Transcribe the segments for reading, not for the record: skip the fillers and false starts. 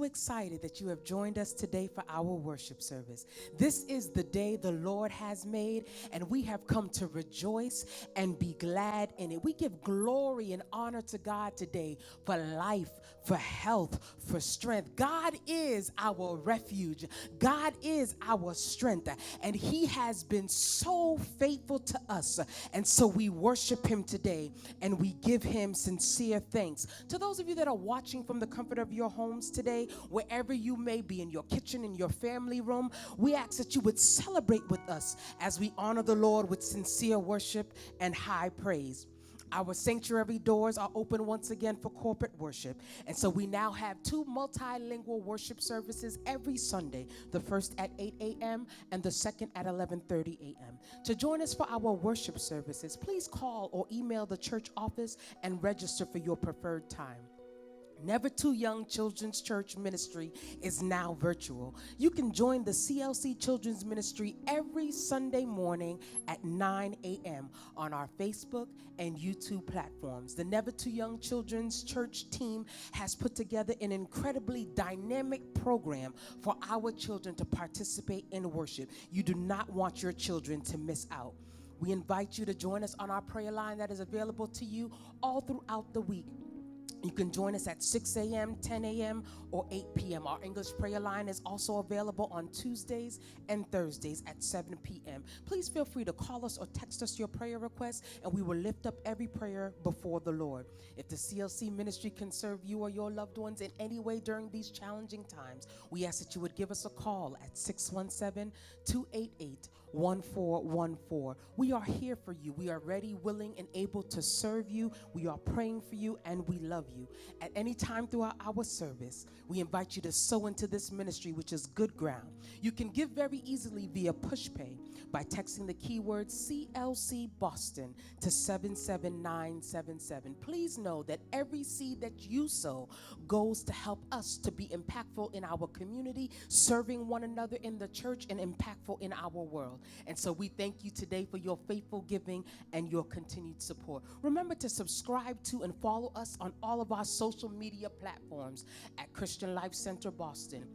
so excited that you have joined us today for our worship service. This is the day the Lord has made, and we have come to rejoice and be glad in it. We give glory and honor to God today for life, for health, for strength. God is our refuge. God is our strength, and He has been so faithful to us. And so we worship Him today, and we give Him sincere thanks. To those of you that are watching from the comfort of your homes today, wherever you may be, in your kitchen, in your family room, we ask that you would celebrate with us as we honor the Lord with sincere worship and high praise. Our sanctuary doors are open once again for corporate worship. And so we now have two multilingual worship services every Sunday, the first at 8 a.m. and the second at 11:30 a.m. To join us for our worship services, please call or email the church office and register for your preferred time. Never Too Young Children's Church Ministry is now virtual. You can join the CLC Children's Ministry every Sunday morning at 9 a.m. on our Facebook and YouTube platforms. The Never Too Young Children's Church team has put together an incredibly dynamic program for our children to participate in worship. You do not want your children to miss out. We invite you to join us on our prayer line that is available to you all throughout the week. You can join us at 6 a.m., 10 a.m., or 8 p.m. Our English prayer line is also available on Tuesdays and Thursdays at 7 p.m. Please feel free to call us or text us your prayer requests, and we will lift up every prayer before the Lord. If the CLC ministry can serve you or your loved ones in any way during these challenging times, we ask that you would give us a call at 617-288-1414. We are here for you. We are ready, willing, and able to serve you. We are praying for you, and we love you. At any time throughout our service, we invite you to sow into this ministry, which is good ground. You can give very easily via PushPay by texting the keyword CLC Boston to 77977. Please know that every seed that you sow goes to help us to be impactful in our community, serving one another in the church, and impactful in our world. And so we thank you today for your faithful giving and your continued support. Remember to subscribe to and follow us on all of our social media platforms at Christian Life Center Boston.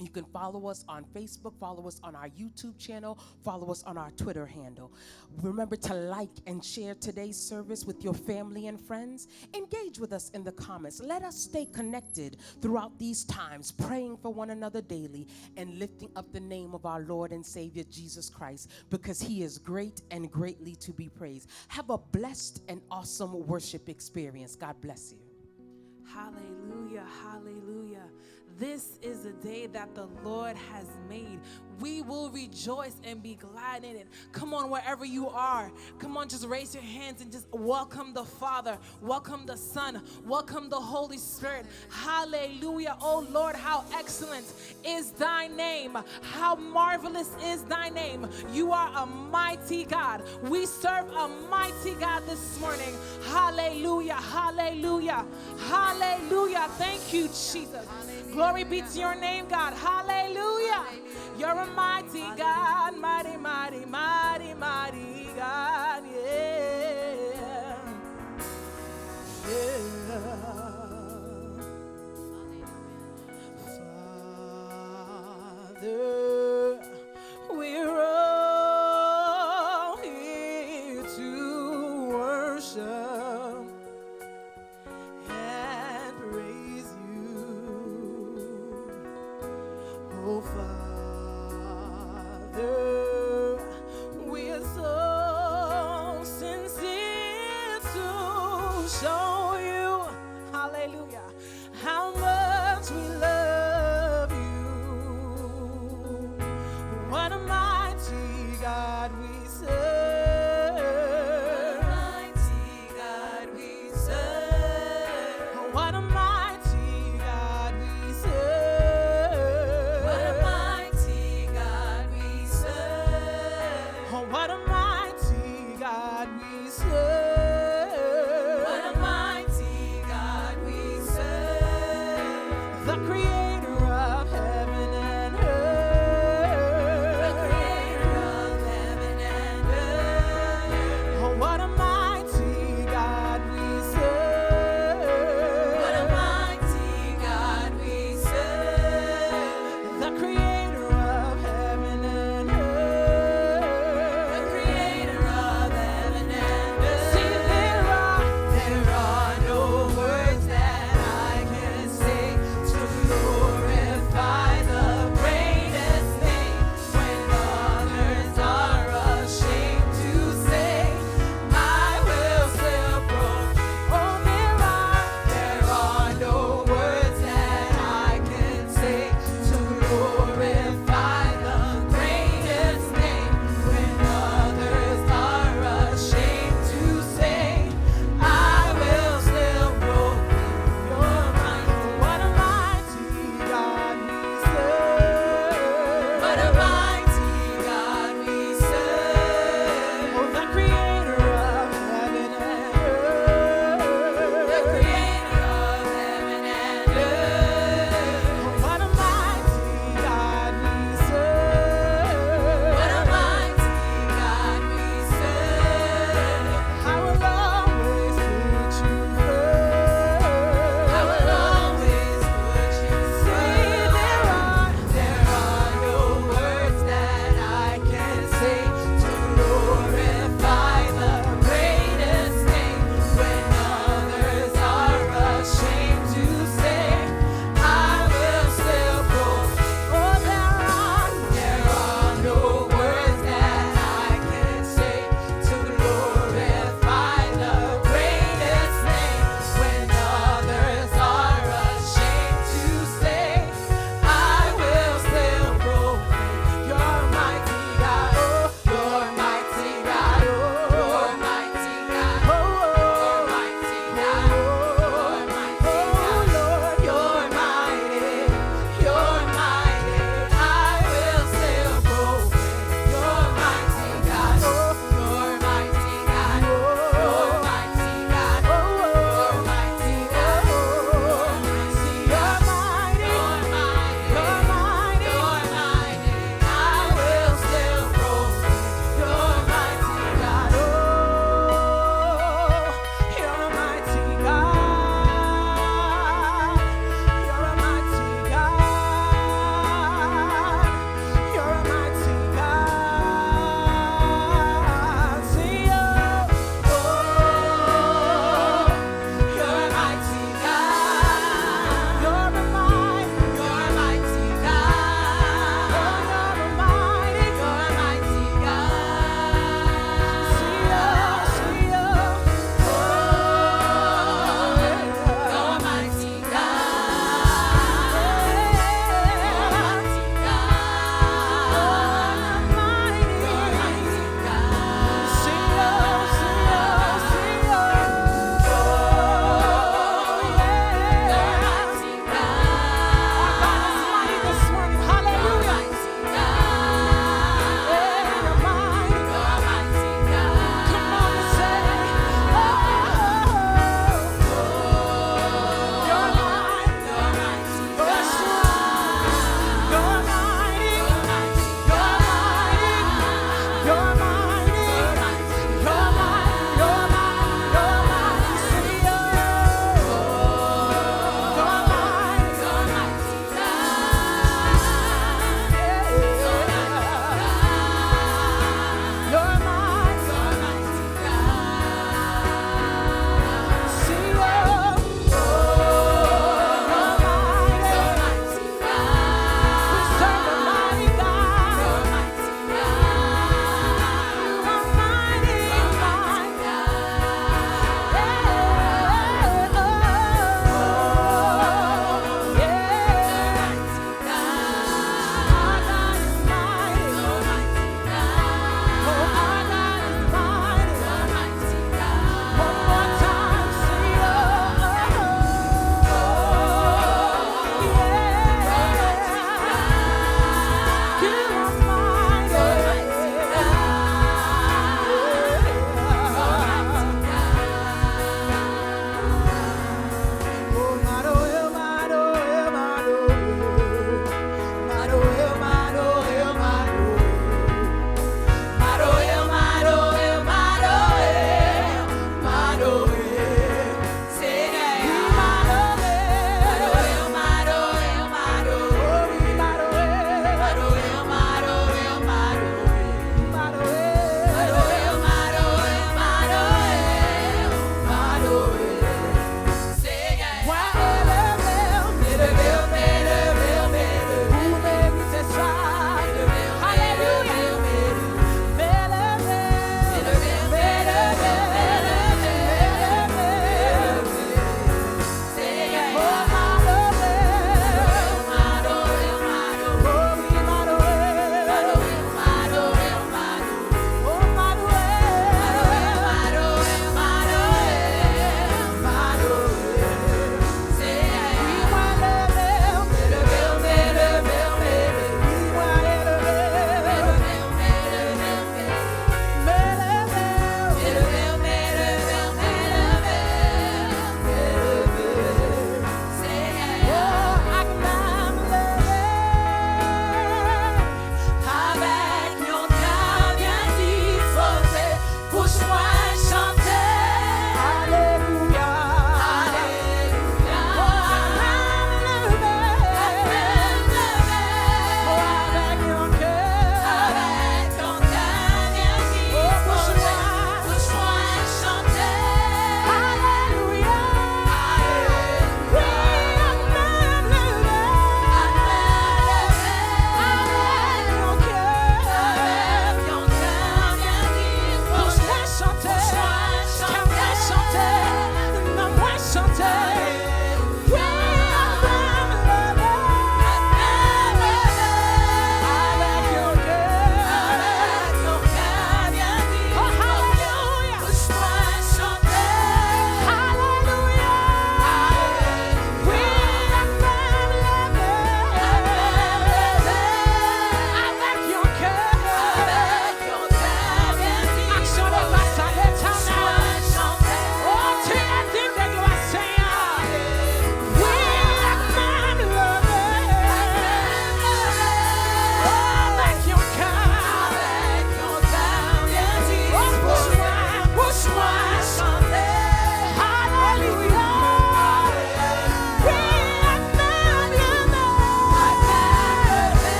You can follow us on Facebook, follow us on our YouTube channel, follow us on our Twitter handle. Remember to like and share today's service with your family and friends. Engage with us in the comments. Let us stay connected throughout these times, praying for one another daily and lifting up the name of our Lord and Savior Jesus Christ, because He is great and greatly to be praised. Have a blessed and awesome worship experience. God bless you. Hallelujah, hallelujah. This is a day that the Lord has made. We will rejoice and be glad in it. Come on, wherever you are. Come on, just raise your hands and just welcome the Father, welcome the Son, welcome the Holy Spirit. Hallelujah. Oh Lord, how excellent is thy name. How marvelous is thy name. You are a mighty God. We serve a mighty God this morning. Hallelujah, hallelujah, hallelujah. Thank you, Jesus. Glory be to your name, God. Hallelujah. You're a mighty God, mighty, mighty, mighty, mighty God. Yeah. Yeah. Father, we're all here to worship and praise you. Oh, Father.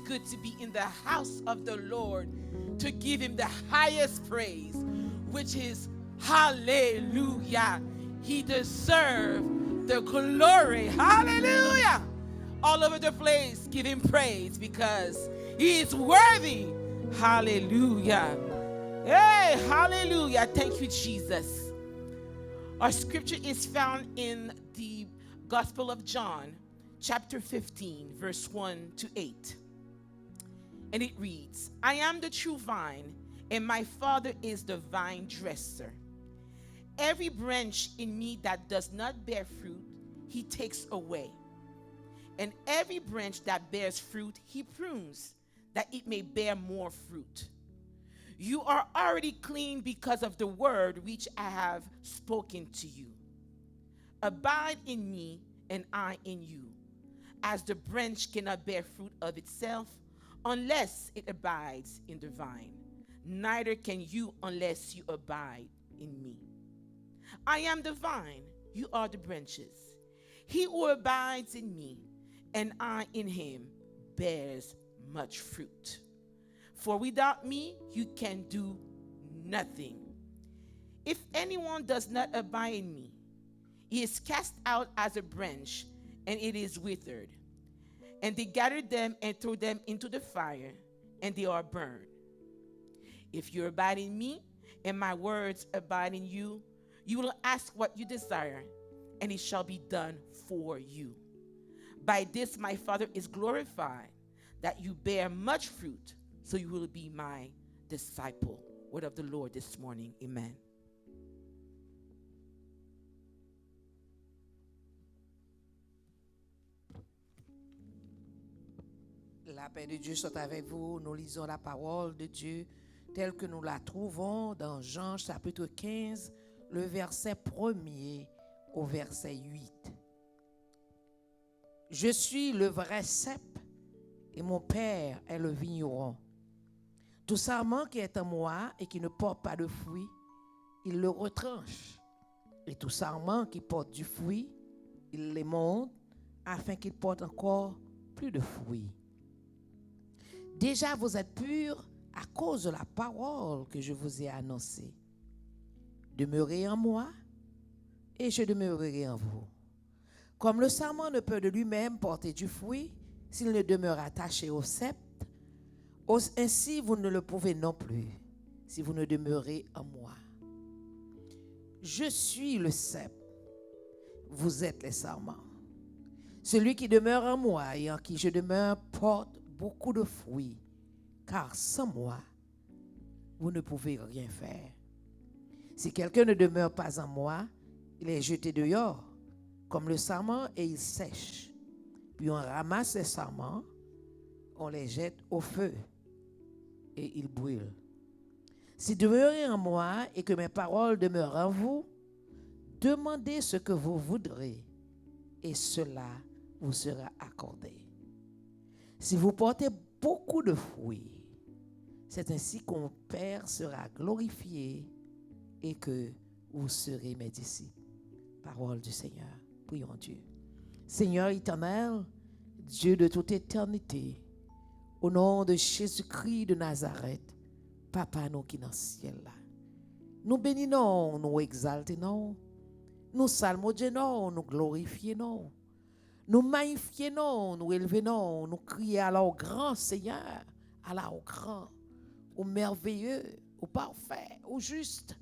good to be in the house of the Lord to give him the highest praise, which is hallelujah. He deserves the glory. Hallelujah. All over the place, give him praise because he is worthy. Hallelujah. Hey, hallelujah. Thank you, Jesus. Our scripture is found in the Gospel of John, chapter 15, verse 1 to 8. And it reads, I am the true vine, and my Father is the vine dresser. Every branch in me that does not bear fruit, he takes away. And every branch that bears fruit, he prunes, that it may bear more fruit. You are already clean because of the word which I have spoken to you. Abide in me, and I in you. As the branch cannot bear fruit of itself, unless it abides in the vine, neither can you unless you abide in me. I am the vine, you are the branches. He who abides in me, and I in him, bears much fruit. For without me, you can do nothing. If anyone does not abide in me, he is cast out as a branch, and it is withered. And they gather them and throw them into the fire, and they are burned. If you abide in me, and my words abide in you, you will ask what you desire, and it shall be done for you. By this my Father is glorified, that you bear much fruit, so you will be my disciple. Word of the Lord this morning. Amen. La paix de Dieu soit avec vous. Nous lisons la parole de Dieu telle que nous la trouvons dans Jean chapitre 15, le verset 1er au verset 8. Je suis le vrai cep et mon Père est le vigneron. Tout sarment qui est en moi et qui ne porte pas de fruit, il le retranche. Et tout sarment qui porte du fruit, il l'émonde afin qu'il porte encore plus de fruits. Déjà, vous êtes purs à cause de la parole que je vous ai annoncée. Demeurez en moi et je demeurerai en vous. Comme le sarment ne peut de lui-même porter du fruit s'il ne demeure attaché au cep, ainsi vous ne le pouvez non plus si vous ne demeurez en moi. Je suis le cep, vous êtes les sarments. Celui qui demeure en moi et en qui je demeure porte beaucoup de fruits, car sans moi, vous ne pouvez rien faire. Si quelqu'un ne demeure pas en moi, il est jeté dehors, comme le sarment, et il sèche. Puis on ramasse les sarments, on les jette au feu, et ils brûlent. Si demeurez en moi et que mes paroles demeurent en vous, demandez ce que vous voudrez, et cela vous sera accordé. Si vous portez beaucoup de fruits, c'est ainsi que mon Père sera glorifié et que vous serez mes disciples. Parole du Seigneur. Prions Dieu. Seigneur éternel, Dieu de toute éternité, au nom de Jésus-Christ de Nazareth, Papa nous qui dans le ciel là, nous bénissons, nous exaltons, nous salmodions, nous glorifions, nous magnifions, nous élevons, nous crions alors grand Seigneur, alors grand, au merveilleux, au parfait, au juste.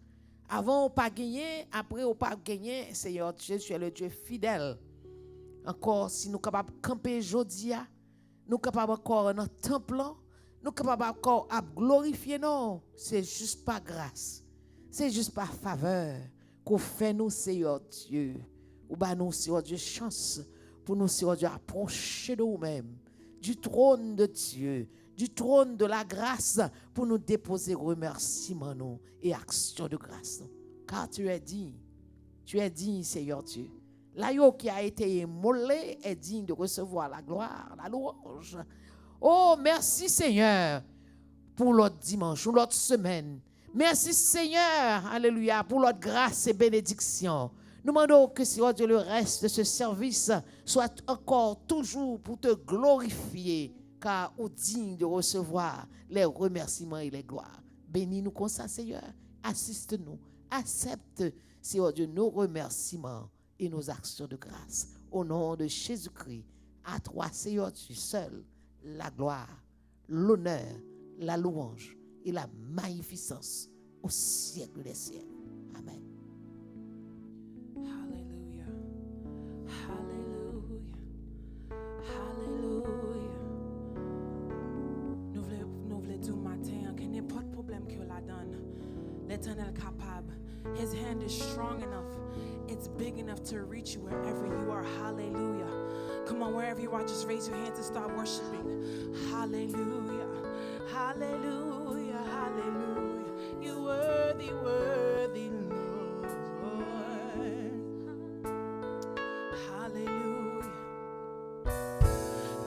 Avant, on pas gagné, après, on pas gagné. Seigneur Dieu, tu es le Dieu fidèle. Encore, si nous sommes capables de camper aujourd'hui, nous sommes capables encore dans le temple, nous sommes capables encore à glorifier, non. C'est juste par grâce. C'est juste par faveur qu'on fait nous, Seigneur Dieu. Ou bien nous, Seigneur Dieu, chance pour nous, Seigneur Dieu, approcher de nous-mêmes, du trône de Dieu, du trône de la grâce, pour nous déposer remerciements nous, et actions de grâce. Car tu es digne, Seigneur Dieu. L'agneau qui a été immolé est digne de recevoir la gloire, la louange. Oh, merci Seigneur pour l'autre dimanche, pour l'autre semaine. Merci Seigneur, alléluia, pour l'autre grâce et bénédiction. Nous demandons que, Seigneur Dieu, le reste de ce service soit encore toujours pour te glorifier car on digne de recevoir les remerciements et les gloires. Bénis-nous comme ça, Seigneur. Assiste-nous. Accepte, Seigneur Dieu, nos remerciements et nos actions de grâce. Au nom de Jésus-Christ, à toi, Seigneur Dieu, seul, la gloire, l'honneur, la louange et la magnificence au siècle des siècles. Amen. Hallelujah. Hallelujah. Hallelujah. Nous voulons du matin, que n'importe problème que la donne, l'Éternel est capable. His hand is strong enough. It's big enough to reach you wherever you are. Hallelujah. Come on, wherever you are, just raise your hands and start worshiping. Hallelujah. Hallelujah. Hallelujah. You're worthy, worthy, Lord. Hallelujah.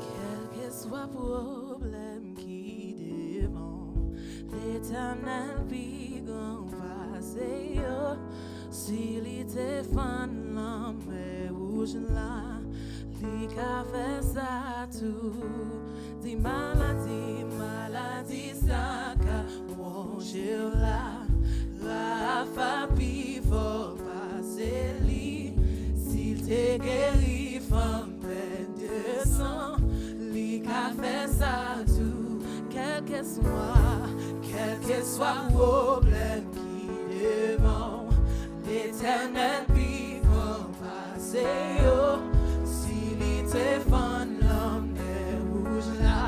Quel que soit problème qui devant, l'Éternel vit en face. S'il était fan la mer rouge là, li ka fait ça tout. Di maladie, maladie ça ka manger là. La famille faut passer li. S'il te guérit femme pleine de sang, li ka fait ça tout. Quel que soit problème qui devant, l'Éternel vivant passé. S'il était fan l'homme des rouges là,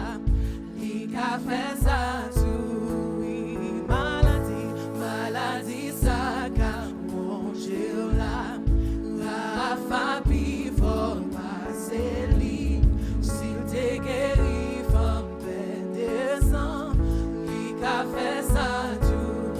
il a fait ça tout. Oui, maladie, maladie, ça qu'a mangé là. La famille vivant passé. S'il t'est guéri, femme pleine de sang, il a fait ça tout.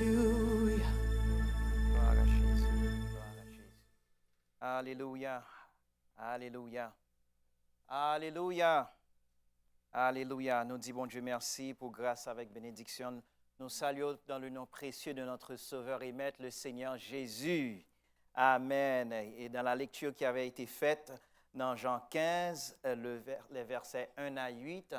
Hallelujah. Gloire à Jésus. Gloire à Jésus. Alléluia. Alléluia. Alléluia. Alléluia. Nous disons, bon Dieu, merci pour grâce avec bénédiction. Nous saluons dans le nom précieux de notre Sauveur et Maître, le Seigneur Jésus. Amen. Et dans la lecture qui avait été faite dans Jean 15, les versets 1 à 8,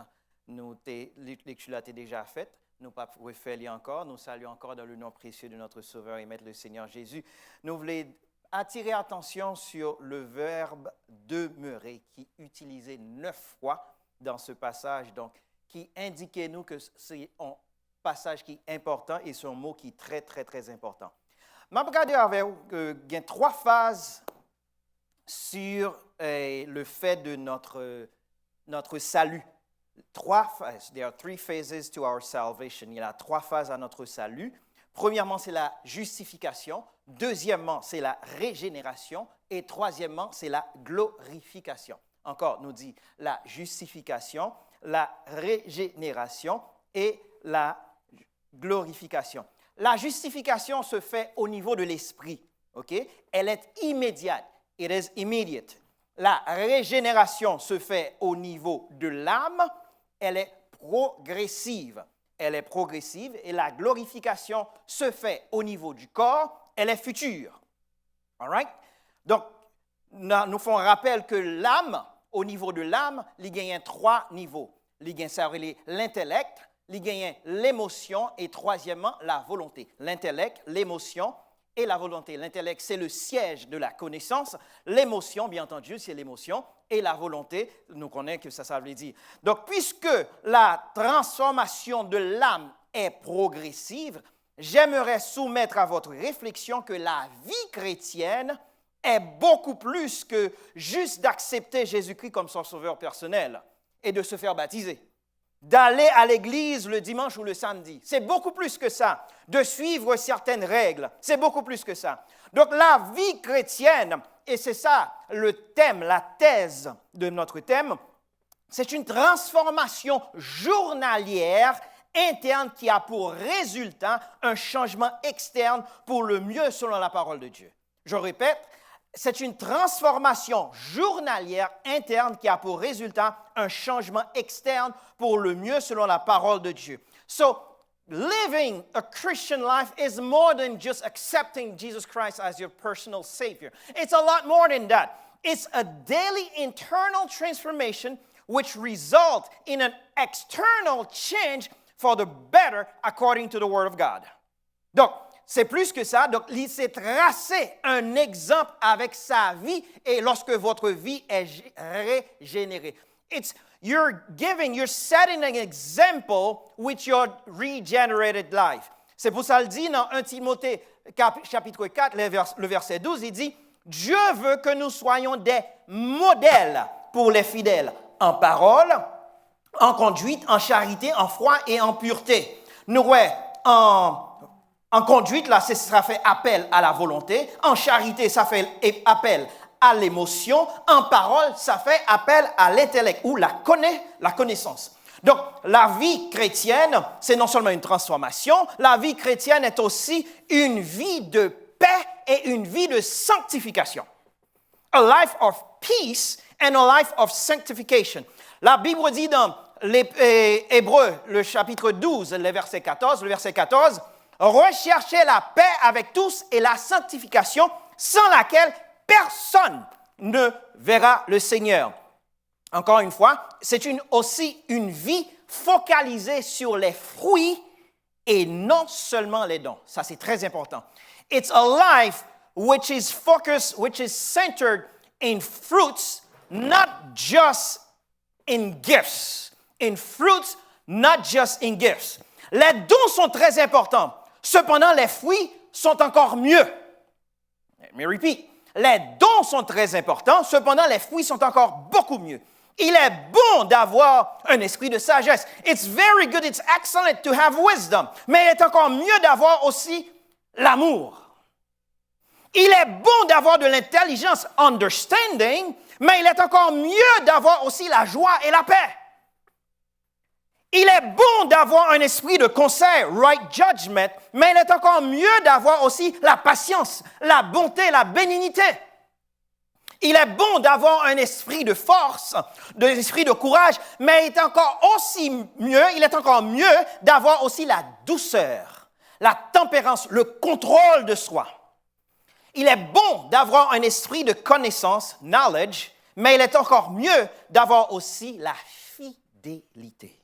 lecture a été déjà faite. Nous ne pouvons pas refaire encore. Nous saluons encore dans le nom précieux de notre Sauveur et Maître, le Seigneur Jésus. Nous voulons attirer attention sur le verbe demeurer qui est utilisé 9 fois dans ce passage, donc qui indiquait nous que c'est un passage qui est important et c'est un mot qui est très, très, très important. Je vais regarder avec vous qu'il y a 3 phases sur le fait de notre salut. 3 phases. There are 3 phases to our salvation. Il y a 3 phases à notre salut. Premièrement, c'est la justification. Deuxièmement, c'est la régénération. Et troisièmement, c'est la glorification. Encore, nous dit la justification, la régénération et la glorification. La justification se fait au niveau de l'esprit. Okay? Elle est immédiate. It is immediate. La régénération se fait au niveau de l'âme. Elle est progressive. Elle est progressive. Et la glorification se fait au niveau du corps. Elle est future. All right? Donc, nous faisons rappel que l'âme, au niveau de l'âme, il y a 3 niveaux. Il y a l'intellect, il y a l'émotion et troisièmement, la volonté. L'intellect, l'émotion et la volonté. L'intellect, c'est le siège de la connaissance. L'émotion, bien entendu, c'est l'émotion. Et la volonté, nous connaissons que ça veut dire. Donc, puisque la transformation de l'âme est progressive, j'aimerais soumettre à votre réflexion que la vie chrétienne est beaucoup plus que juste d'accepter Jésus-Christ comme son sauveur personnel et de se faire baptiser, d'aller à l'église le dimanche ou le samedi. C'est beaucoup plus que ça. De suivre certaines règles, c'est beaucoup plus que ça. Donc la vie chrétienne, et c'est ça le thème, la thèse de notre thème, c'est une transformation journalière interne qui a pour résultat un changement externe pour le mieux selon la parole de Dieu. Je répète, c'est une transformation journalière interne qui a pour résultat un changement externe pour le mieux selon la parole de Dieu. So, living a Christian life is more than just accepting Jesus Christ as your personal Savior. It's a lot more than that. It's a daily internal transformation which results in an external change for the better according to the Word of God. Donc, c'est plus que ça. Donc, il s'est tracé un exemple avec sa vie et lorsque votre vie est régénérée. You're setting an example with your regenerated life. C'est pour ça qu'il dit dans 1 Timothée chapitre 4, le verset 12, il dit « Dieu veut que nous soyons des modèles pour les fidèles en parole, en conduite, en charité, en foi et en pureté. » Nous, en conduite, là, ça fait appel à la volonté. En charité, ça fait appel à l'émotion. En parole, ça fait appel à l'intellect ou la connaissance. Donc, la vie chrétienne, c'est non seulement une transformation, la vie chrétienne est aussi une vie de paix et une vie de sanctification. A life of peace and a life of sanctification. La Bible dit dans les Hébreux, le chapitre 12, le verset 14, recherchez la paix avec tous et la sanctification sans laquelle personne ne verra le Seigneur. Encore une fois, c'est aussi une vie focalisée sur les fruits et non seulement les dons. Ça, c'est très important. It's a life which is focused, which is centered in fruits, not just in gifts. In fruits, not just in gifts. Les dons sont très importants. Cependant, les fruits sont encore mieux. Let me repeat. Les dons sont très importants. Cependant, les fruits sont encore beaucoup mieux. Il est bon d'avoir un esprit de sagesse. It's very good, it's excellent to have wisdom. Mais il est encore mieux d'avoir aussi l'amour. Il est bon d'avoir de l'intelligence, understanding, mais il est encore mieux d'avoir aussi la joie et la paix. Il est bon d'avoir un esprit de conseil, right judgment, mais il est encore mieux d'avoir aussi la patience, la bonté, la bénignité. Il est bon d'avoir un esprit de force, un esprit de courage, mais il est encore mieux d'avoir aussi la douceur, la tempérance, le contrôle de soi. Il est bon d'avoir un esprit de connaissance, knowledge, mais il est encore mieux d'avoir aussi la fidélité.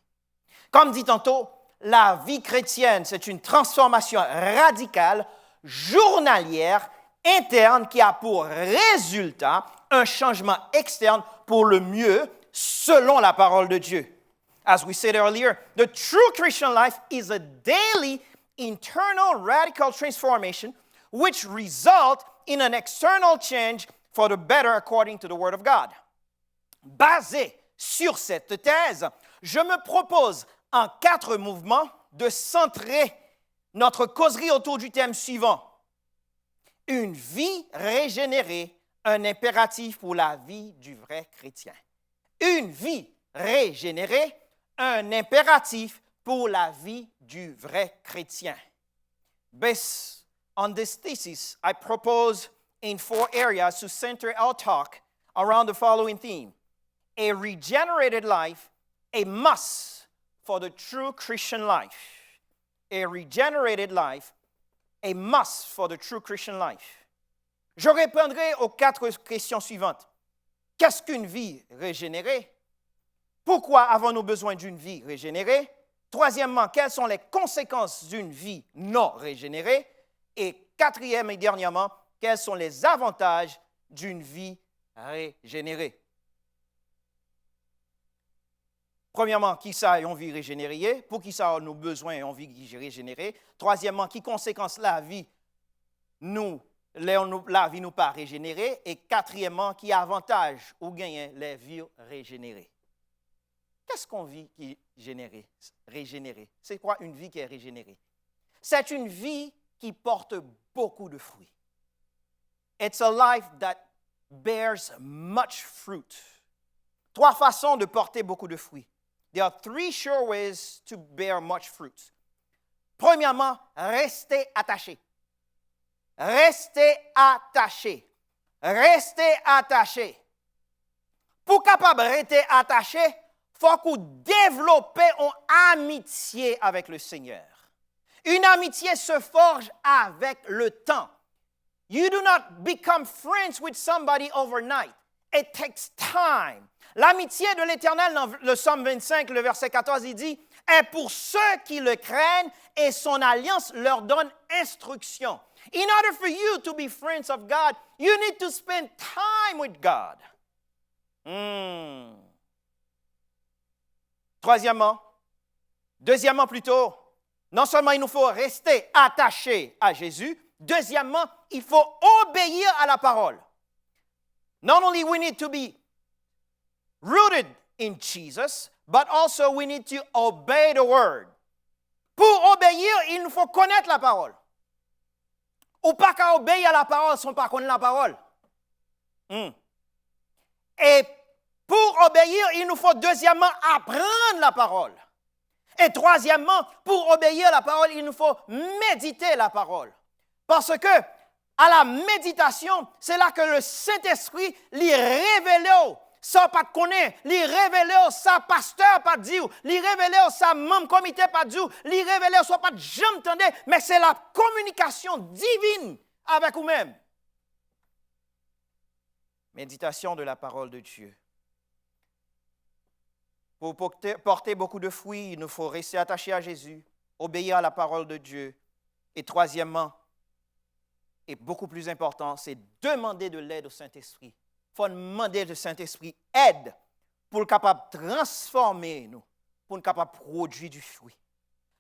Comme dit tantôt, la vie chrétienne, c'est une transformation radicale, journalière, interne, qui a pour résultat un changement externe pour le mieux, selon la parole de Dieu. As we said earlier, the true Christian life is a daily, internal, radical transformation which result in an external change for the better according to the Word of God. Basé sur cette thèse, je me propose en 4 mouvements de centrer notre causerie autour du thème suivant. Une vie régénérée, un impératif pour la vie du vrai chrétien. Une vie régénérée, un impératif pour la vie du vrai chrétien. Based on this thesis, I propose in 4 areas to center our talk around the following theme. A regenerated life, a must for the true Christian life. A regenerated life, a must for the true Christian life. Je répondrai aux 4 questions suivantes. Qu'est-ce qu'une vie régénérée? Pourquoi avons-nous besoin d'une vie régénérée? Troisièmement, quelles sont les conséquences d'une vie non régénérée? Et quatrième et dernièrement, quels sont les avantages d'une vie régénérée? Premièrement, qui ça a une vie régénérée? Pour qui ça a nos besoins et une vie régénérée? Troisièmement, qui conséquence la vie nous pas régénérée? Et quatrièmement, qui avantage ou gagne les vies régénérées? Qu'est-ce qu'on vit qui est régénérée? C'est quoi une vie qui est régénérée? C'est une vie qui porte beaucoup de fruits. It's a life that bears much fruit. 3 façons de porter beaucoup de fruits. There are 3 sure ways to bear much fruit. Premièrement, restez attaché. Restez attaché. Restez attaché. Pour capable rester attaché, il faut que vous développez une amitié avec le Seigneur. Une amitié se forge avec le temps. You do not become friends with somebody overnight. It takes time. L'amitié de l'Éternel, dans le Psaume 25, le verset 14, il dit, est pour ceux qui le craignent et son alliance leur donne instruction. In order for you to be friends of God, you need to spend time with God. Deuxièmement plutôt, non seulement il nous faut rester attachés à Jésus, deuxièmement, il faut obéir à la parole. Not only we need to be rooted in Jesus, but also we need to obey the word. Pour obéir, il nous faut connaître la parole. Ou pas qu'à obéir à la parole sans pas connaître la parole. Et pour obéir, il nous faut deuxièmement apprendre la parole. Et troisièmement, pour obéir à la parole, il nous faut méditer la parole. Parce que à la méditation, c'est là que le Saint-Esprit lui révèle ça pas connaît, lui révèle ça pasteur pas dit, lui révèle ça membre comité pas dit, lui révèle ça pas jamais entendu, mais c'est la communication divine avec vous-même. Méditation de la parole de Dieu. Pour porter beaucoup de fruits, il nous faut rester attaché à Jésus, obéir à la parole de Dieu. Et troisièmement, et beaucoup plus important, c'est demander de l'aide au Saint-Esprit. Il faut demander au Saint-Esprit aide pour être capable de transformer nous, pour être capable de produire du fruit.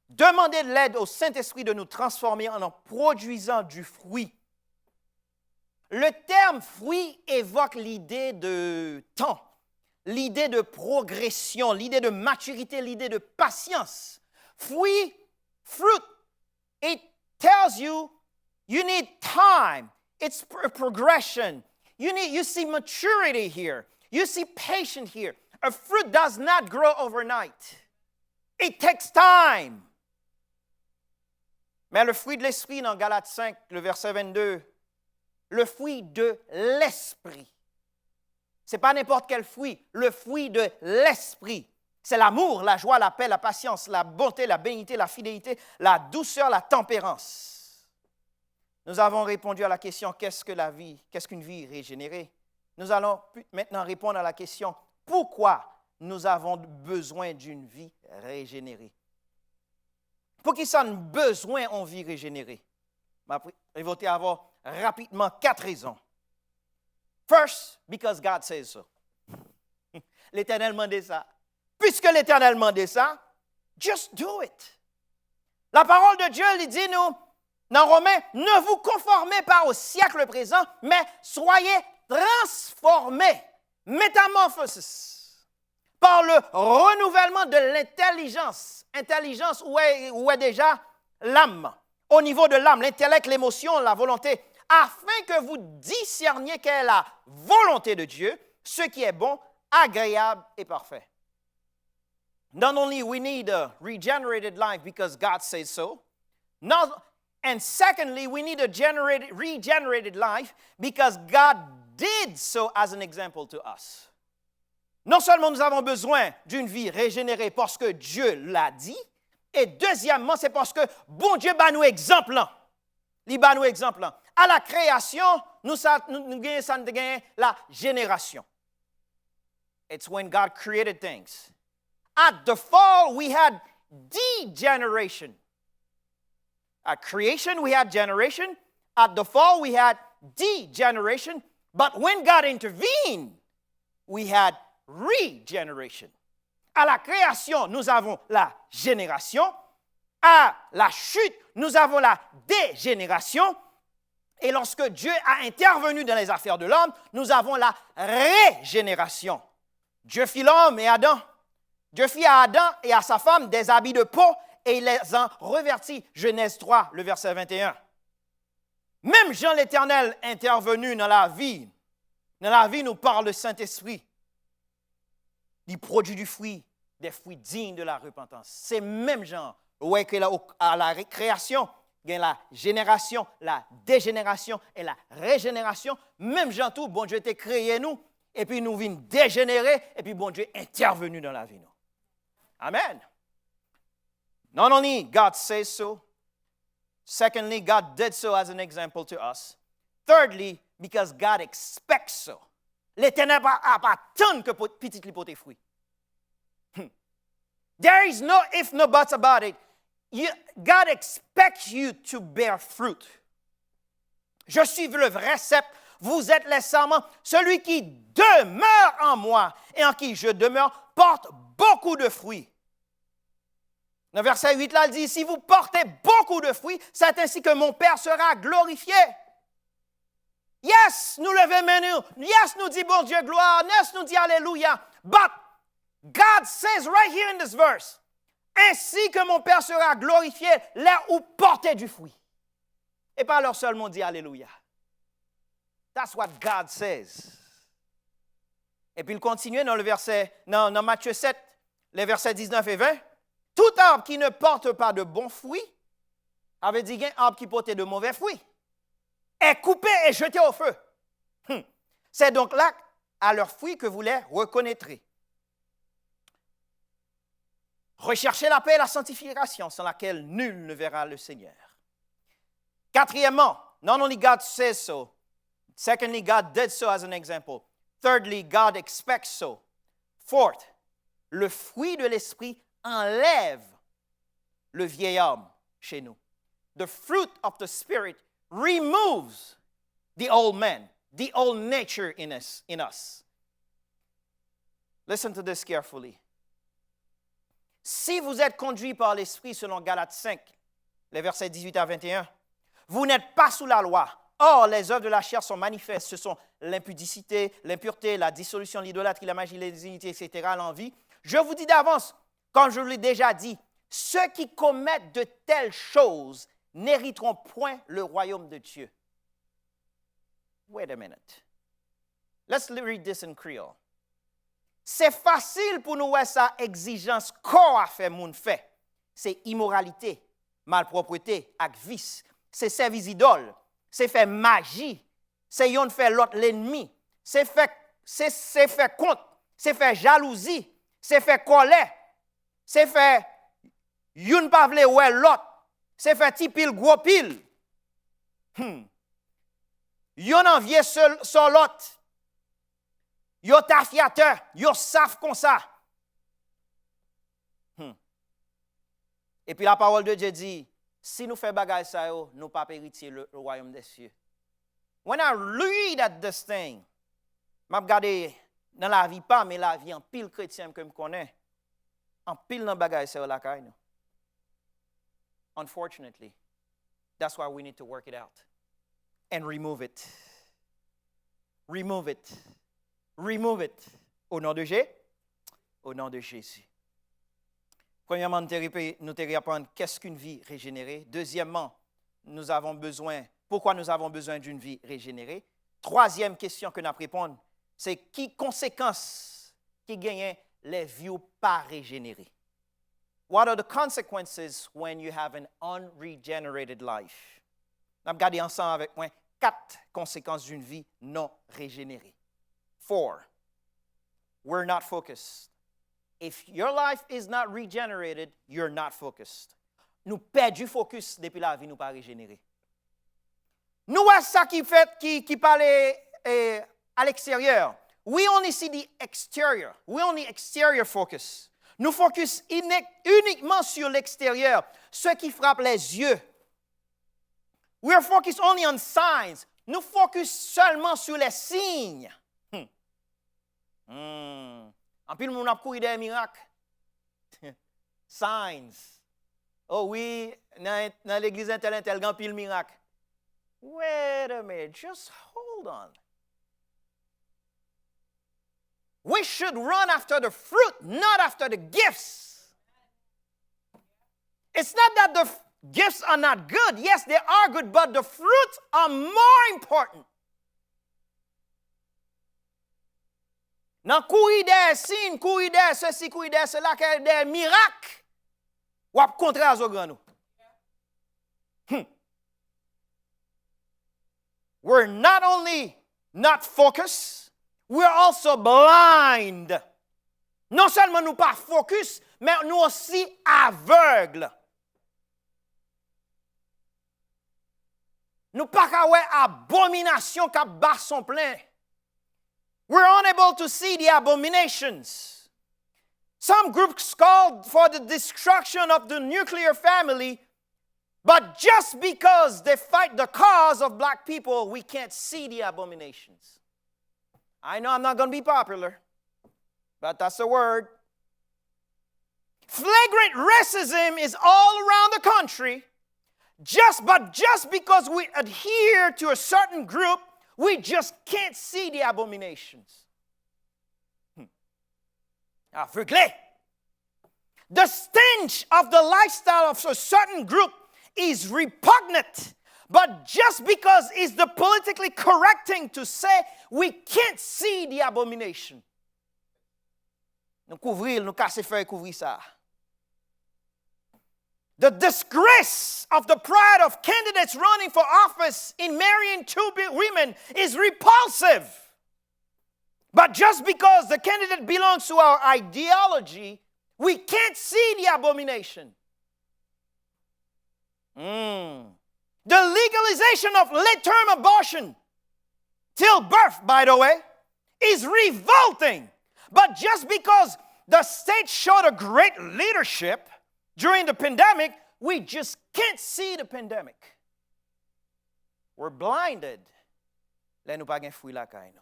Demander de l'aide au Saint-Esprit de nous transformer en produisant du fruit. Le terme fruit évoque l'idée de temps, l'idée de progression, l'idée de maturité, l'idée de patience. Fruit, it tells you need time. It's a progression. You see maturity here. You see patience here. A fruit does not grow overnight. It takes time. Mais le fruit de l'esprit dans Galates 5, le verset 22, le fruit de l'esprit. Ce n'est pas n'importe quel fruit, le fruit de l'esprit. C'est l'amour, la joie, la paix, la patience, la bonté, la bénignité, la fidélité, la douceur, la tempérance. Nous avons répondu à la question, qu'est-ce qu'une vie régénérée? Nous allons maintenant répondre à la question, pourquoi nous avons besoin d'une vie régénérée? Pour qui ça a besoin d'une vie régénérée? Je vais avoir rapidement 4 raisons. First, because God says so. L'Éternel demandait ça. Puisque l'Éternel demandait ça, just do it. La parole de Dieu lui dit, nous, dans Romains, ne vous conformez pas au siècle présent, mais soyez transformés, métamorphosis, par le renouvellement de l'intelligence. Intelligence, où est déjà l'âme. Au niveau de l'âme, l'intellect, l'émotion, la volonté, afin que vous discerniez quelle est la volonté de Dieu, ce qui est bon, agréable et parfait. Not only we need a regenerated life because God says so, and secondly, we need a regenerated life because God did so as an example to us. Non seulement nous avons besoin d'une vie régénérée parce que Dieu l'a dit, et deuxièmement, c'est parce que bon Dieu bat nous exemple. Il bat nous exemple. À la création, nous gagnons la génération. It's when God created things. At the fall, we had degeneration. At creation, we had generation. At the fall, we had degeneration. But when God intervened, we had regeneration. À la création, nous avons la génération. À la chute, nous avons la dégénération. Et lorsque Dieu a intervenu dans les affaires de l'homme, nous avons la régénération. Dieu fit l'homme et Adam. Dieu fit à Adam et à sa femme des habits de peau et il les en revêtit. Genèse 3, le verset 21. Même Jean l'Éternel intervenu dans la vie nous parle le Saint-Esprit. Il produit du fruit, des fruits dignes de la repentance. C'est même Jean, ouais, que à la création, il y a la génération, la dégénération et la régénération. Même Jean tout, bon Dieu était créé nous, et puis nous vîmes dégénérer, et puis bon Dieu intervenu dans la vie nous. Amen. Not only God says so, secondly, God did so as an example to us. Thirdly, because God expects so. L'Éternel n'a pas tant que petit li pote fruit. There is no if, no buts about it. God expects you to bear fruit. Je suis le vrai cep, vous êtes les sarments. Celui qui demeure en moi et en qui je demeure porte beaucoup de fruits. Le verset 8 là, il dit, si vous portez beaucoup de fruits, c'est ainsi que mon Père sera glorifié. Yes, nous levons les mains. Yes, nous dit bon Dieu gloire. Yes, nous dit alléluia. But God says right here in this verse, ainsi que mon Père sera glorifié là où portez du fruit. Et pas alors seulement dit alléluia. That's what God says. Et puis il continue dans le verset, dans Matthieu 7, les versets 19 et 20. Tout arbre qui ne porte pas de bons fruits, avait dit qu'un arbre qui portait de mauvais fruits, est coupé et jeté au feu. C'est donc là, à leurs fruits, que vous les reconnaîtrez. Recherchez la paix et la sanctification, sans laquelle nul ne verra le Seigneur. Quatrièmement, not only God says so, secondly, God did so as an example. Thirdly, God expects so. Fourth, le fruit de l'esprit enlève le vieil homme chez nous. The fruit of the Spirit removes the old man, the old nature in us. Listen to this carefully. Si vous êtes conduit par l'Esprit selon Galates 5, les versets 18 à 21, vous n'êtes pas sous la loi. Or, les œuvres de la chair sont manifestes. Ce sont l'impudicité, l'impureté, la dissolution, l'idolâtrie, la magie, les inégalités, etc., l'envie. Je vous dis d'avance, comme je vous l'ai déjà dit, ceux qui commettent de telles choses n'hériteront point le royaume de Dieu. Wait a minute. Let's read this in Creole. c'est facile pour nous voir ça exigence corps à faire moun fait. C'est immoralité, malpropreté, ak vice. C'est service idole, c'est faire magie, c'est yon faire l'autre l'ennemi, c'est faire compte, c'est faire jalousie, c'est faire colère, c'est faire yon pa vle ouais l'autre, c'est faire ti pile gros pile. Yon envie sur l'autre. Yon tafiateur, yon savent comme ça. Et puis la parole de Dieu dit, si nous faisons bagay ça yo, nous pas héritier le royaume des cieux. When I read at this thing, m'a regardé dans la vie pas, mais la vie en pile chrétien que me connais, en pile dans bagay ça la kay nous. Unfortunately, that's why we need to work it out and remove it. Remove it. Remove it. Au nom de Jésus. Au nom de Jésus. Premièrement, nous te apprendre qu'est-ce qu'une vie régénérée. Deuxièmement, pourquoi nous avons besoin d'une vie régénérée. Troisième question que nous répondons, c'est qui conséquences qui gagnent les vies pas régénérées. What are the consequences when you have an unregenerated life? Nous allons regarder ensemble avec moi 4 conséquences d'une vie non régénérée. 4. We're not focused. If your life is not regenerated, you're not focused. Nous perdons du focus depuis la vie, nous pas régénérée. Nous voyons ça qui parle à l'extérieur. We only see the exterior. We only exterior focus. Nous focus uniquement sur l'extérieur, ce qui frappe les yeux. We are focused only on signs. Nous focus seulement sur les signes. En plus, nous avons couru des miracles. Signs. Oh oui, dans l'église intel, il y a pile miracle. Wait a minute, just hold on. We should run after the fruit, not after the gifts. It's not that the gifts are not good. Yes, they are good, but the fruits are more important. Dans courir des signes, courir des ceci, courir des cela, des miracles, ou à contraire au grand nous. We're not only not focused, we're also blind. Non seulement nous pas focus, mais nous aussi aveugles. Nous pas qu'à ouais abomination qu'à bas son plein. We're unable to see the abominations. Some groups called for the destruction of the nuclear family, but just because they fight the cause of black people, we can't see the abominations. I know I'm not going to be popular, but that's the word. Flagrant racism is all around the country, but just because we adhere to a certain group, we just can't see the abominations. Aveuglé. The stench of the lifestyle of a certain group is repugnant, but just because it's the politically correct thing to say, we can't see the abomination. Nous couvrir, nous casser feuille, couvrir ça. The disgrace of the pride of candidates running for office in marrying 2 women is repulsive. But just because the candidate belongs to our ideology, we can't see the abomination. The legalization of late-term abortion, till birth, by the way, is revolting. But just because the state showed a great leadership during the pandemic, we just can't see the pandemic. We're blinded. Là, nous pas gen fouille la caille, non.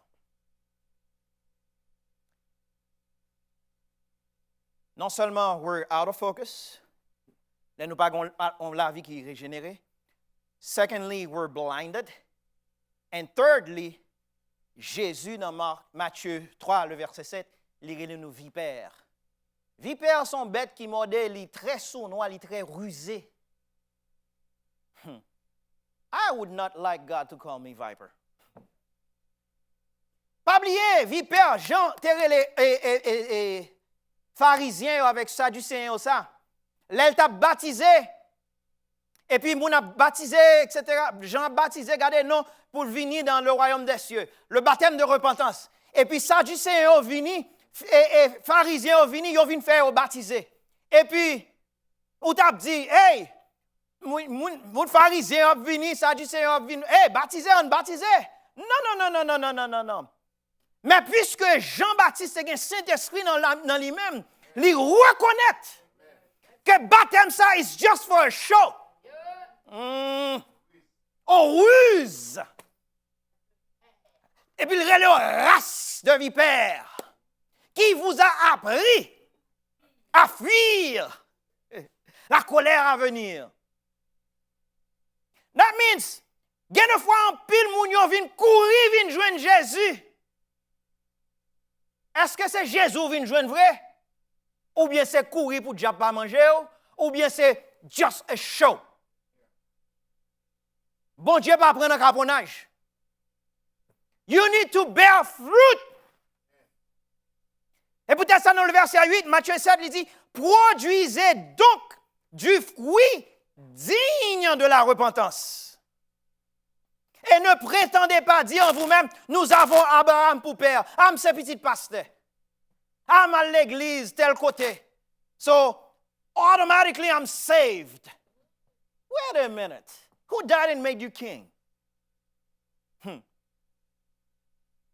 Non seulement we're out of focus, là, nous pas on la vie qui est régénérée. Secondly, we're blinded. And thirdly, Jésus dans Matthieu 3, le verset 7, il nous vipères. Vipères sont bêtes qui mordent, les très sournois, les très rusés. I would not like God to call me viper. Pas oublier, vipère, Jean, et pharisiens avec sadducéens, ça. L'elle t'a baptisé. Et puis, mon a baptisé, etc. Jean a baptisé, regardez, non, pour venir dans le royaume des cieux. Le baptême de repentance. Et puis, sadducéens ont venu, et pharisiens ont venu, ils ont venu faire baptiser. Et puis, on t'a dit, hey, mon pharisien ont venu, sadducéens ont venu, hey, baptisez, on baptisé. Non. Mais puisque Jean-Baptiste a un Saint-Esprit dans lui-même, il reconnaît que baptême ça is just for a show. On ruse. Et puis il y a la race de vipères qui vous a appris à fuir la colère à venir. That means, une fois en pile, moun yo vin courir, vin joindre Jésus. Est-ce que c'est Jésus qui vient joindre vrai? Ou bien c'est courir pour déjà pas manger? Ou bien c'est just a show? Bon Dieu pas prendre un caponnage. You need to bear fruit. Et peut-être ça dans le verset 8, Matthieu 7, il dit, produisez donc du fruit digne de la repentance. Et ne prétendez pas dire en vous-même, nous avons Abraham pour père. C'est petit pasteur. À l'église, tel côté. So, automatically I'm saved. Wait a minute. Who died and made you king?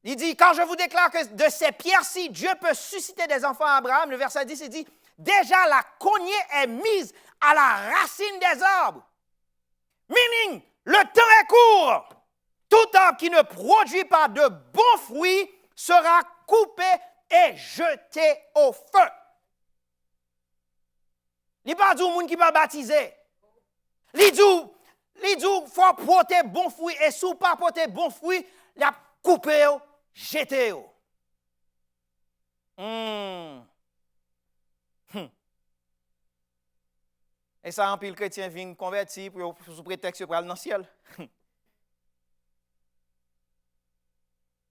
Il dit, quand je vous déclare que de ces pierres-ci, Dieu peut susciter des enfants à Abraham, le verset 10, il dit, déjà la cognée est mise à la racine des arbres. Meaning, le temps est court. Tout arbre qui ne produit pas de bons fruits sera coupé et jeté au feu. Il n'y a pas de monde qui va baptiser. Il dit, faut porter bon fruit et si vous pas porter bon fruit, il a coupé, jeté. Et ça, en pile chrétien vient converti pour sous prétexte pour aller dans le ciel.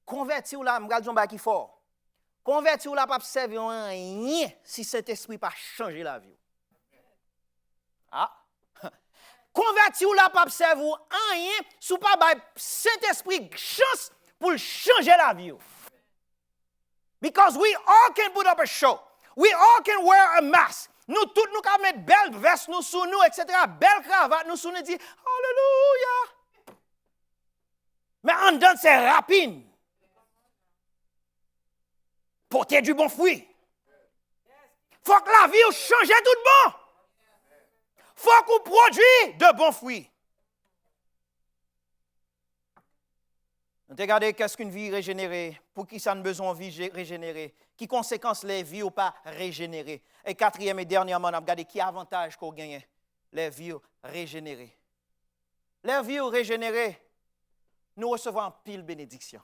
Converti ou là, je vais dire qui fort. Converti ou là, pas servir rien si cet esprit pas changer la vie. Ah. Converti ou là, pas servir rien si pas Saint-Esprit chance pour changer la vie. Because we all can put up a show. We all can wear a mask. Nous tous, nous pouvons mettre belle veste nous sous nous, etc. Belle cravate nous sous nous, dit Alléluia. Mais en dedans, c'est rapide. Porter du bon fruit. Faut que la vie change tout bon. Faut qu'on produise de bons fruits. Regardez qu'est-ce qu'une vie régénérée, pour qui ça a besoin de vie régénérée, qui conséquences les vies ou pas régénérées. Et quatrième et dernièrement, on a regardé qui avantage qu'on gagne, les vies régénérées. Les vies régénérées, nous recevons en pile bénédiction.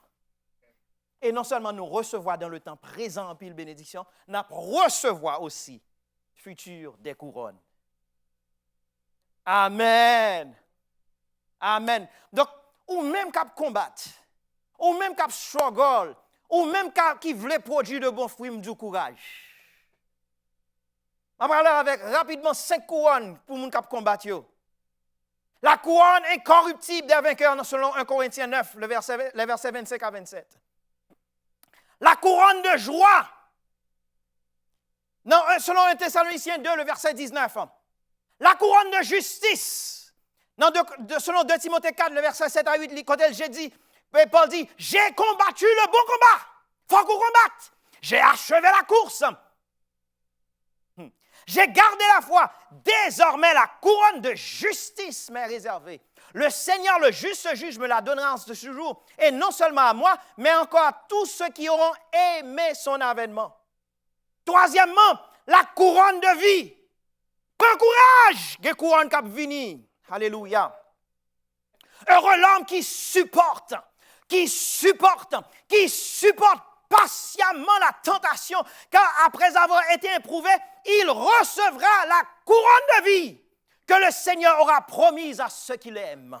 Et non seulement nous recevons dans le temps présent en pile bénédiction, nous recevons aussi futur des couronnes. Amen. Amen. Donc, ou même qu'à combattre, ou même qu'à struggle, ou même qui voulait produire de bons fruits, du courage. On va parler avec rapidement 5 couronnes pour les gens qui combattent. La couronne incorruptible des vainqueurs, selon 1 Corinthiens 9, les versets 25 à 27. La couronne de joie, selon 1 Thessaloniciens 2, le verset 19. La couronne de justice, selon 2 Timothée 4, le verset 7 à 8, quand j'ai dit, Paul dit, j'ai combattu le bon combat. Il faut qu'on combatte. J'ai achevé la course. J'ai gardé la foi. Désormais, la couronne de justice m'est réservée. Le Seigneur, le juste juge, me la donnera en ce jour. Et non seulement à moi, mais encore à tous ceux qui auront aimé son avènement. Troisièmement, la couronne de vie. Prends courage, que couronne qui venir. Alléluia. Heureux l'homme qui supporte patiemment la tentation, car après avoir été éprouvé, il recevra la couronne de vie que le Seigneur aura promise à ceux qui l'aiment.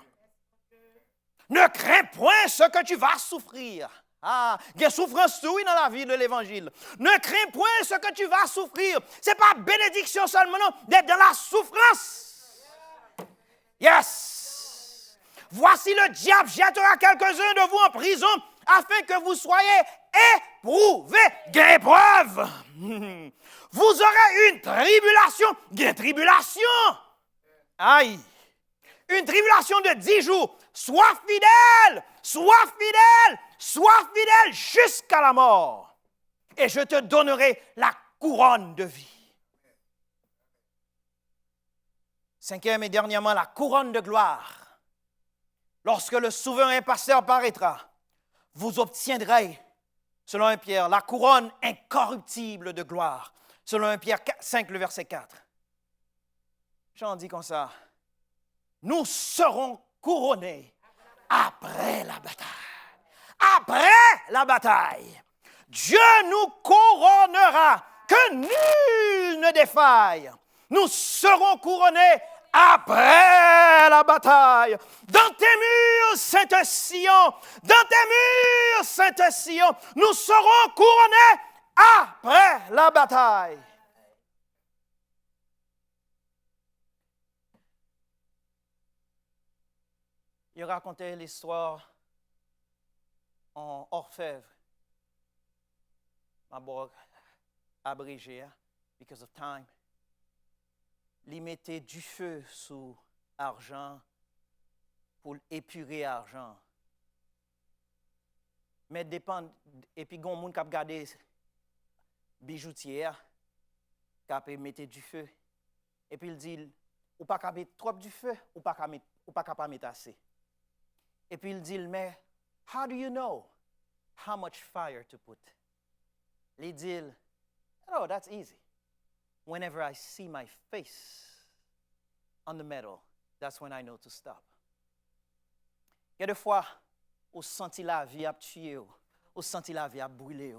Ne crains point ce que tu vas souffrir. Ah, il y a souffrance oui dans la vie de l'évangile. Ne crains point ce que tu vas souffrir. Ce n'est pas bénédiction seulement, non, d'être dans la souffrance. Yes. Voici le diable jettera quelques-uns de vous en prison afin que vous soyez éprouvés. Gain épreuve. Vous aurez une tribulation. Gain tribulation. Aïe. Une tribulation de 10 jours. Sois fidèle. Sois fidèle. Sois fidèle jusqu'à la mort. Et je te donnerai la couronne de vie. Cinquième et dernièrement, la couronne de gloire. Lorsque le souverain pasteur paraîtra, vous obtiendrez, selon 1 Pierre, la couronne incorruptible de gloire. Selon 1 Pierre 5, le verset 4. J'en dis comme ça. Nous serons couronnés après la bataille. Après la bataille, Dieu nous couronnera, que nul ne défaille. Nous serons couronnés après la bataille. Dans tes murs, Sainte-Sion, dans tes murs, Sainte-Sion, nous serons couronnés après la bataille. Il racontait l'histoire en orfèvre. D'abord abrégé, because of time. Il mettait du feu sous argent pour épurer argent. Mais dépend, et puis il y a des gens qui regardent bijoutier, qui mettre du feu. Et puis il dit, ou pas qu'à mettre trop du feu, ou pas qu'à mettre assez. Et puis il dit, mais how do you know how much fire to put? Il dit, oh, that's easy. Whenever I see my face on the metal, that's when I know to stop. Il y a des fois, on senti la vie à tuer, on senti la vie à brûler.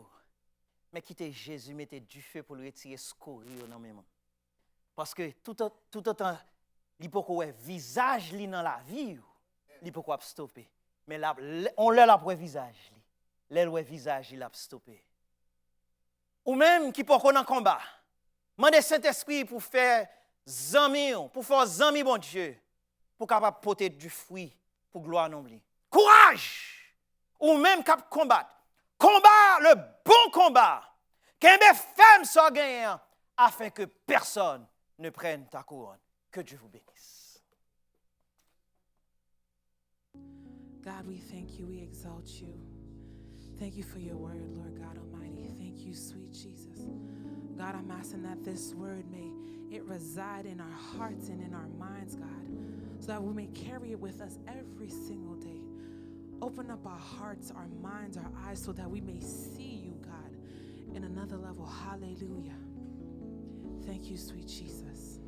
Mais quittez Jésus, mettez du feu pour le retirer, scorir dans mes mains. Parce que tout autant, il peut qu'on ait visage dans la vie, il peut qu'on stopper. Mais là, on l'a pour visage. Le visage, il a stoppé. Ou même qui peut qu'on en combat. Mandez Saint-Esprit pour faire zami, pour faire zami bon Dieu, pour capable porter du fruit pour gloire non li. Courage! Ou même cap combattre. Combat le bon combat. Qu'un ferme soit gagnant afin que personne ne prenne ta couronne. Que Dieu vous bénisse. God, we thank you, we exalt you. Thank you for your word, Lord God Almighty. Thank you, sweet Jesus. God, I'm asking that this word may it reside in our hearts and in our minds, God, so that we may carry it with us every single day. Open up our hearts, our minds, our eyes, so that we may see you, God, in another level. Hallelujah. Thank you, sweet Jesus.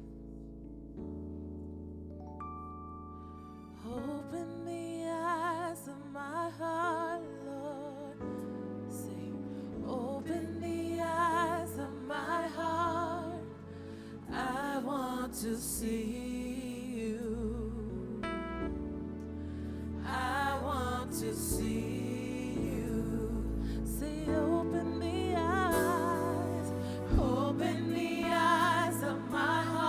Open the eyes of my heart, Lord. Say, open the eyes of my heart. I want to see you. I want to see you. Say, open the eyes of my heart.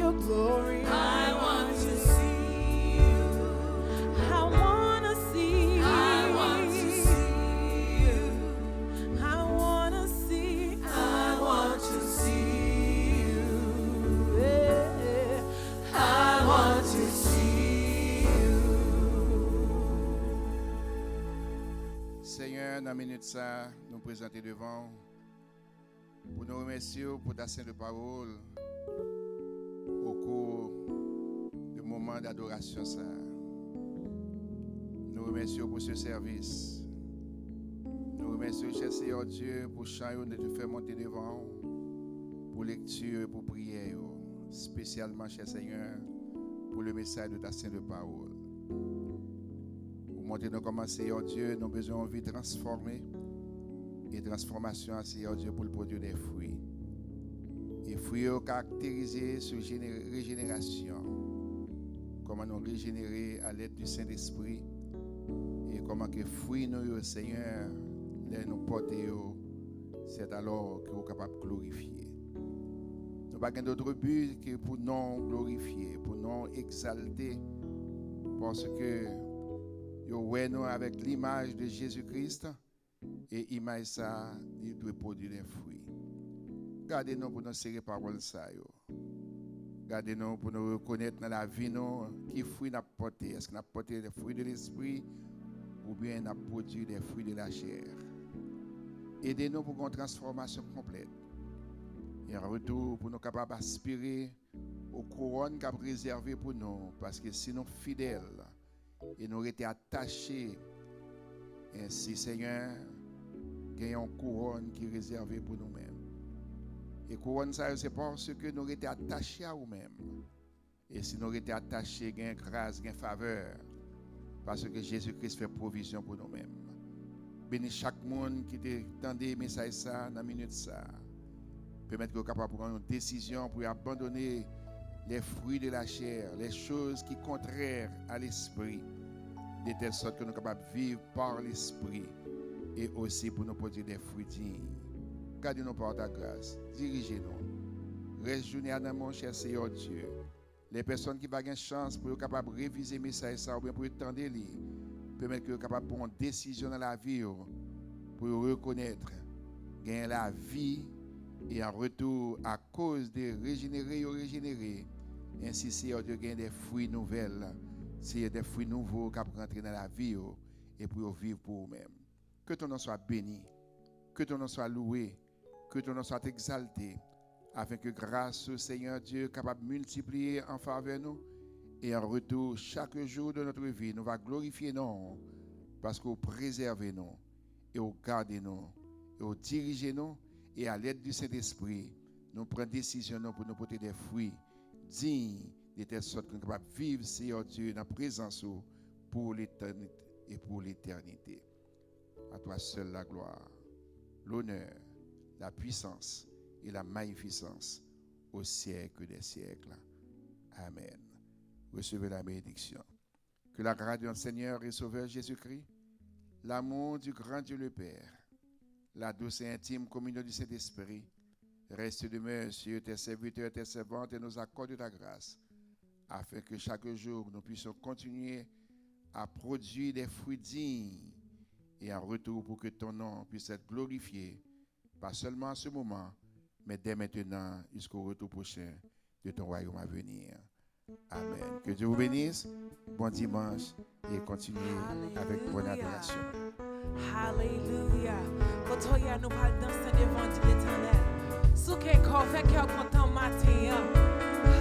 your glory. I want to see you. I wanna see. I want to see you. I wanna see. I want to see you. Yeah. I want to see you. Seigneur, dans la minute ça, nous présenter devant pour nous remercier pour ta sainte parole au cours du moment d'adoration ça. Nous remercions pour ce service. Nous remercions, cher Seigneur Dieu, pour chant de te faire monter devant pour lecture et pour prière, spécialement, cher Seigneur, pour le message de ta sainte parole. Pour montrer nous comment, Seigneur Dieu, nous avons besoin de vie transformée et transformation, Seigneur Dieu, pour le produire des fruits. Et fruits caractérisés sur régénération. Comment nous régénérer à l'aide du Saint-Esprit. Et comment que fruits nous, Seigneur, les nous porter, c'est alors que nous sommes capables de glorifier. Nous n'avons pas d'autre but que pour nous glorifier, pour nous exalter, parce que nous nous avec l'image de Jésus-Christ et l'image ça, il doit produire des fruits. Gardez-nous pour nous serrer parole ça. Gardez-nous pour nous reconnaître dans la vie qui fruits nous porté. Est-ce qu'on a porté des fruits de l'esprit ou bien on a produit des fruits de la chair? Aidez-nous pour une transformation complète. Et en retour, pour nous capables d'aspirer aux couronnes qu'a réservées pour nous. Parce que si nous sommes fidèles et nous étions attachés, ainsi, Seigneur, gagnons une couronne qui est réservée pour nous-mêmes. Et couronne, ça, c'est parce que nous étions attachés à nous-mêmes. Et si nous étions attachés, gagnons grâce, gagnons faveur. Parce que Jésus-Christ fait provision pour nous-mêmes. Bénis chaque monde qui t'entend des messages ça, dans la minute ça. Permettre que nous soyons capables de prendre une décision pour abandonner les fruits de la chair, les choses qui sont contraires à l'esprit, de telle sorte que nous sommes capables de vivre par l'esprit et aussi pour nous produire des fruits dignes. Gardez-nous par ta grâce, dirigez-nous. Reste dans mon cher Seigneur Dieu. Les personnes qui n'ont pas de chance pour être capables de réviser mes messages ou bien pour entendre les permettre que nous soyons capables de prendre une décision dans la vie pour reconnaître, gagner la vie. Et en retour, à cause de régénérer, ainsi, Seigneur Dieu, gagne des fruits nouvelles, c'est des fruits nouveaux qui peuvent rentrer dans la vie et pour vivre pour vous-même. Que ton nom soit béni, que ton nom soit loué, que ton nom soit exalté, afin que grâce au Seigneur Dieu capable de multiplier en faveur de nous, et en retour, chaque jour de notre vie, nous va glorifier nous, parce que vous préservez nous, et vous gardez nous, et vous dirigez nous. Et à l'aide du Saint-Esprit, nous prenons décision pour nous porter des fruits dignes, de telle sorte que nous sommes capables de vivre, Seigneur Dieu, dans la présence pour l'éternité et pour l'éternité. À toi seul la gloire, l'honneur, la puissance et la magnificence au siècle des siècles. Amen. Recevez la bénédiction. Que la grâce de notre Seigneur et Sauveur Jésus-Christ, l'amour du grand Dieu le Père, la douce et intime communion du Saint-Esprit reste demeure sur tes serviteurs, tes servantes et nous accorde ta grâce, afin que chaque jour nous puissions continuer à produire des fruits dignes et en retour pour que ton nom puisse être glorifié, pas seulement à ce moment, mais dès maintenant jusqu'au retour prochain de ton royaume à venir. Amen. Que Dieu vous bénisse. Bon dimanche et continuez avec bonne adoration. Alléluia. Kotoya nous va danser devant Dieu l'éternel. Souke ko fait cœur content matin.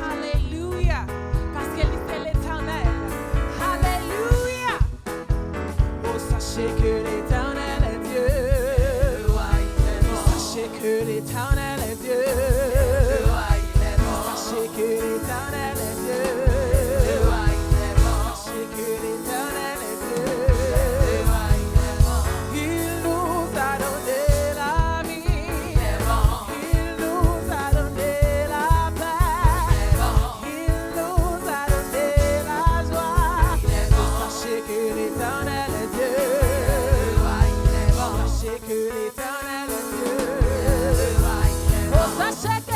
Alléluia. Parce qu'il est l'éternel. Alléluia. Oh, sachez que l'éternel est Dieu. Sachez que l'éternel est Dieu. Sachez que l'éternel est Dieu. Sachez que l'éternel est Dieu. Il nous a donné la vie. Il nous a donné la paix. Il nous a donné la joie. Sachez que l'éternel est Dieu. Sachez que l'éternel est Dieu. Oh, sachez que